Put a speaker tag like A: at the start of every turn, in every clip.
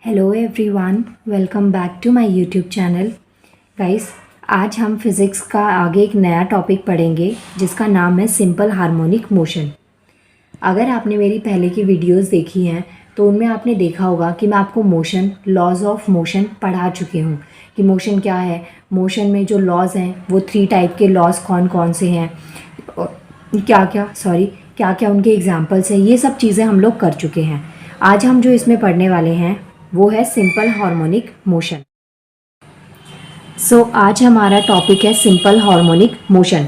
A: Hello everyone, welcome back to my YouTube channel. Guys, आज हम physics का आगे एक नया टॉपिक पढ़ेंगे जिसका नाम है सिंपल हार्मोनिक मोशन। अगर आपने मेरी पहले की वीडियोस देखी हैं तो उनमें आपने देखा होगा कि मैं आपको मोशन, लॉज ऑफ मोशन पढ़ा चुकी हूँ कि मोशन क्या है। मोशन में जो लॉज हैं वो 3 टाइप के लॉज कौन कौन से हैं, क्या क्या उनके एग्जाम्पल्स हैं, ये सब चीज़ें हम लोग कर चुके हैं। आज हम जो इसमें पढ़ने वाले हैं वो है सिंपल हार्मोनिक मोशन। आज हमारा टॉपिक है सिंपल हार्मोनिक मोशन।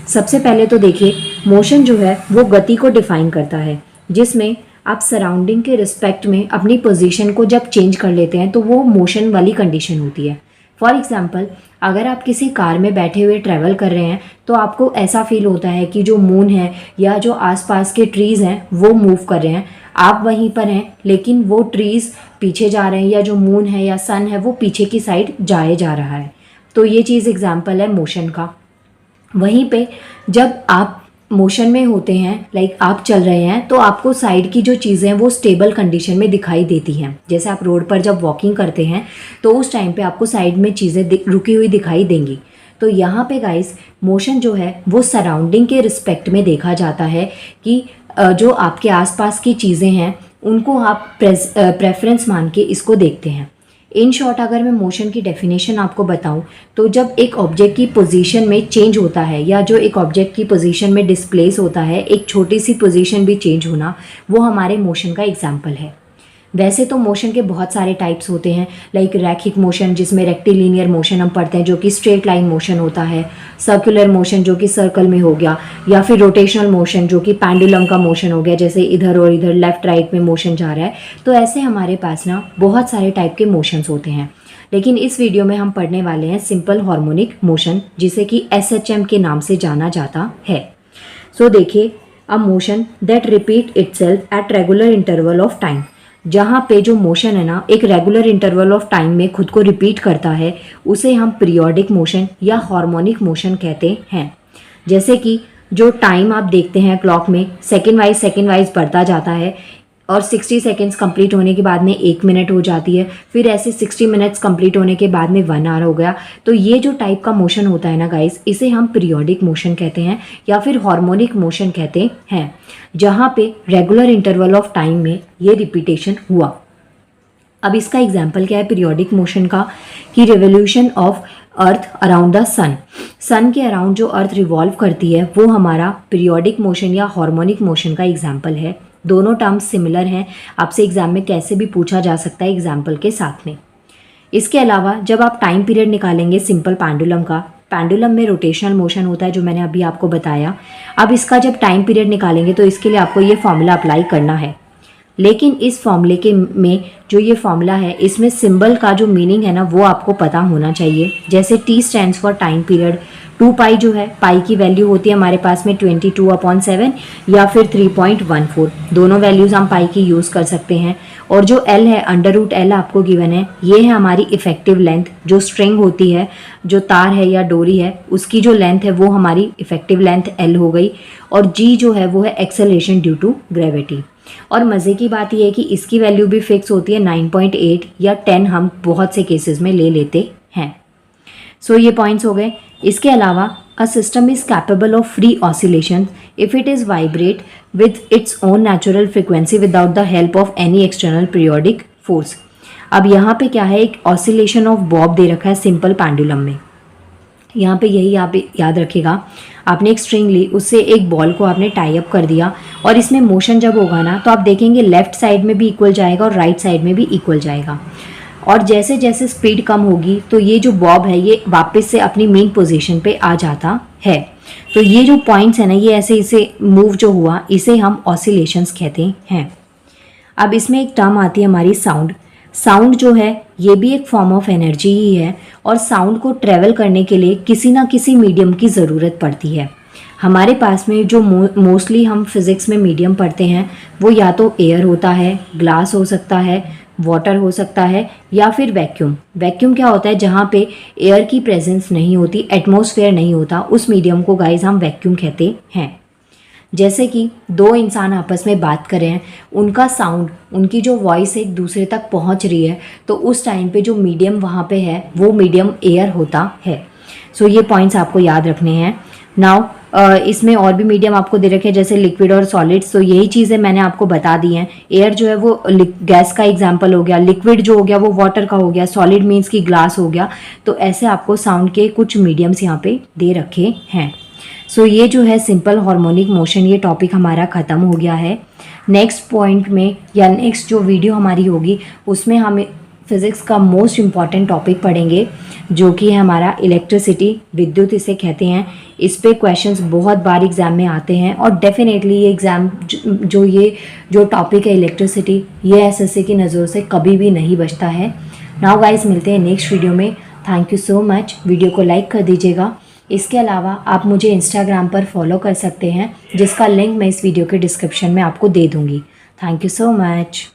A: सबसे पहले तो देखिए, मोशन जो है वो गति को डिफाइन करता है, जिसमें आप सराउंडिंग के रिस्पेक्ट में अपनी पोजीशन को जब चेंज कर लेते हैं तो वो मोशन वाली कंडीशन होती है। फॉर एग्जाम्पल, अगर आप किसी कार में बैठे हुए ट्रैवल कर रहे हैं तो आपको ऐसा फील होता है कि जो मून है या जो आसपास के ट्रीज़ हैं वो मूव कर रहे हैं, आप वहीं पर हैं लेकिन वो ट्रीज़ पीछे जा रहे हैं, या जो मून है या सन है वो पीछे की साइड जाए जा रहा है। तो ये चीज़ एग्जाम्पल है मोशन का। वहीं पे जब आप मोशन में होते हैं, लाइक आप चल रहे हैं, तो आपको साइड की जो चीज़ें हैं वो स्टेबल कंडीशन में दिखाई देती हैं। जैसे आप रोड पर जब वॉकिंग करते हैं तो उस टाइम पे आपको साइड में चीज़ें रुकी हुई दिखाई देंगी। तो यहाँ पे गाइस, मोशन जो है वो सराउंडिंग के रिस्पेक्ट में देखा जाता है कि जो आपके आसपास की चीज़ें हैं उनको आप प्रेफरेंस मान के इसको देखते हैं। इन शॉर्ट, अगर मैं मोशन की डेफिनेशन आपको बताऊं तो जब एक ऑब्जेक्ट की पोजीशन में चेंज होता है या जो एक ऑब्जेक्ट की पोजीशन में डिस्प्लेस होता है, एक छोटी सी पोजीशन भी चेंज होना, वो हमारे मोशन का एग्जाम्पल है। वैसे तो मोशन के बहुत सारे टाइप्स होते हैं, लाइक रैखिक मोशन जिसमें रेक्टिलिनियर मोशन हम पढ़ते हैं जो कि स्ट्रेट लाइन मोशन होता है, सर्कुलर मोशन जो कि सर्कल में हो गया, या फिर रोटेशनल मोशन जो कि पेंडुलम का मोशन हो गया, जैसे इधर और इधर लेफ्ट राइट में मोशन जा रहा है। तो ऐसे हमारे पास ना बहुत सारे टाइप के मोशंस होते हैं, लेकिन इस वीडियो में हम पढ़ने वाले हैं सिंपल हार्मोनिक मोशन, जिसे कि SHM के नाम से जाना जाता है। देखिए, a motion that repeat itself at regular interval of time. जहाँ पे जो मोशन है ना एक रेगुलर इंटरवल ऑफ टाइम में खुद को रिपीट करता है, उसे हम पीरियोडिक मोशन या हार्मोनिक मोशन कहते हैं। जैसे कि जो टाइम आप देखते हैं क्लॉक में सेकेंड वाइज बढ़ता जाता है, और 60 सेकेंड्स कंप्लीट होने के बाद में 1 मिनट हो जाती है, फिर ऐसे 60 मिनट्स कंप्लीट होने के बाद में 1 आवर हो गया। तो ये जो टाइप का मोशन होता है ना गाइस, इसे हम पीरियोडिक मोशन कहते हैं या फिर हार्मोनिक मोशन कहते हैं, जहाँ पे रेगुलर इंटरवल ऑफ टाइम में ये रिपीटेशन हुआ। अब इसका एग्जाम्पल क्या है पीरियोडिक मोशन का, कि revolution of earth around the sun के अराउंड जो अर्थ रिवॉल्व करती है वो हमारा पीरियोडिक मोशन या हार्मोनिक मोशन का एग्जाम्पल है। दोनों टर्म्स सिमिलर हैं, आपसे एग्जाम में कैसे भी पूछा जा सकता है एग्जाम्पल के साथ में। इसके अलावा जब आप टाइम पीरियड निकालेंगे सिंपल पेंडुलम का, पेंडुलम में रोटेशनल मोशन होता है जो मैंने अभी आपको बताया। अब इसका जब टाइम पीरियड निकालेंगे तो इसके लिए आपको ये फॉर्मूला अप्लाई करना है, लेकिन इस फॉर्मूले के में जो ये फॉर्मूला है इसमें सिंबल का जो मीनिंग है ना वो आपको पता होना चाहिए। जैसे T stands for time period, 2 पाई जो है, पाई की वैल्यू होती है हमारे पास में 22/7 या फिर 3.14, दोनों वैल्यूज़ हम पाई की यूज़ कर सकते हैं। और जो L है, √L आपको गिवन है, ये है हमारी इफेक्टिव लेंथ। जो स्ट्रिंग होती है, जो तार है या डोरी है, उसकी जो लेंथ है वो हमारी इफेक्टिव लेंथ L हो गई। और G जो है वो है एक्सेलरेशन ड्यू टू ग्रेविटी। और मज़े की बात यह है कि इसकी वैल्यू भी फिक्स होती है, 9.8 या 10 हम बहुत से केसेस में ले लेते हैं। ये पॉइंट्स हो गए। इसके अलावा a system is capable of free oscillation if it is vibrate with its own natural frequency without the help of any external periodic force. अब यहाँ पे क्या है, एक ऑसिलेशन ऑफ बॉब दे रखा है सिंपल पेंडुलम में। यहाँ पे यही आप याद रखिएगा, आपने एक स्ट्रिंग ली, उससे एक बॉल को आपने टाई अप कर दिया, और इसमें मोशन जब होगा ना तो आप देखेंगे लेफ्ट साइड में भी इक्वल जाएगा और राइट साइड में भी इक्वल जाएगा। और जैसे जैसे स्पीड कम होगी तो ये जो बॉब है ये वापस से अपनी मेन पोजीशन पे आ जाता है। तो ये जो पॉइंट्स है ना, ये ऐसे इसे मूव जो हुआ, इसे हम ऑसिलेशंस कहते हैं। अब इसमें एक टर्म आती है हमारी साउंड। साउंड जो है ये भी एक फॉर्म ऑफ एनर्जी ही है, और साउंड को ट्रेवल करने के लिए किसी ना किसी मीडियम की ज़रूरत पड़ती है। हमारे पास में जो मोस्टली हम फिज़िक्स में मीडियम पढ़ते हैं वो या तो एयर होता है, ग्लास हो सकता है, वाटर हो सकता है, या फिर वैक्यूम। वैक्यूम क्या होता है, जहाँ पे एयर की प्रेजेंस नहीं होती, एटमॉस्फेयर नहीं होता, उस मीडियम को गाइस हम वैक्यूम कहते हैं। जैसे कि दो इंसान आपस में बात कर रहे हैं, उनका साउंड, उनकी जो वॉइस एक दूसरे तक पहुंच रही है, तो उस टाइम पे जो मीडियम वहाँ पे है वो मीडियम एयर होता है। सो ये पॉइंट्स आपको याद रखने हैं। नाउ इसमें और भी मीडियम आपको दे रखे हैं जैसे लिक्विड और सॉलिड्स, तो यही चीज़ें मैंने आपको बता दी हैं। एयर जो है वो गैस का एग्जाम्पल हो गया, लिक्विड जो हो गया वो वाटर का हो गया, सॉलिड मीन्स की ग्लास हो गया। तो ऐसे आपको साउंड के कुछ मीडियम्स यहाँ पे दे रखे हैं। सो ये जो है सिंपल हार्मोनिक मोशन, ये टॉपिक हमारा ख़त्म हो गया है। नेक्स्ट पॉइंट में या नेक्स्ट जो वीडियो हमारी होगी उसमें हम फिज़िक्स का मोस्ट इम्पॉर्टेंट टॉपिक पढ़ेंगे, जो कि है हमारा इलेक्ट्रिसिटी, विद्युत इसे कहते हैं। इस पे क्वेश्चंस बहुत बार एग्ज़ाम में आते हैं और डेफिनेटली ये एग्ज़ाम जो टॉपिक है इलेक्ट्रिसिटी, ये एसएससी की नज़रों से कभी भी नहीं बचता है। नाउ गाइस, मिलते हैं नेक्स्ट वीडियो में। Thank you so much. Video को लाइक कर दीजिएगा। इसके अलावा आप मुझे इंस्टाग्राम पर फॉलो कर सकते हैं, जिसका लिंक मैं इस वीडियो के डिस्क्रिप्शन में आपको दे दूँगी। Thank you so much.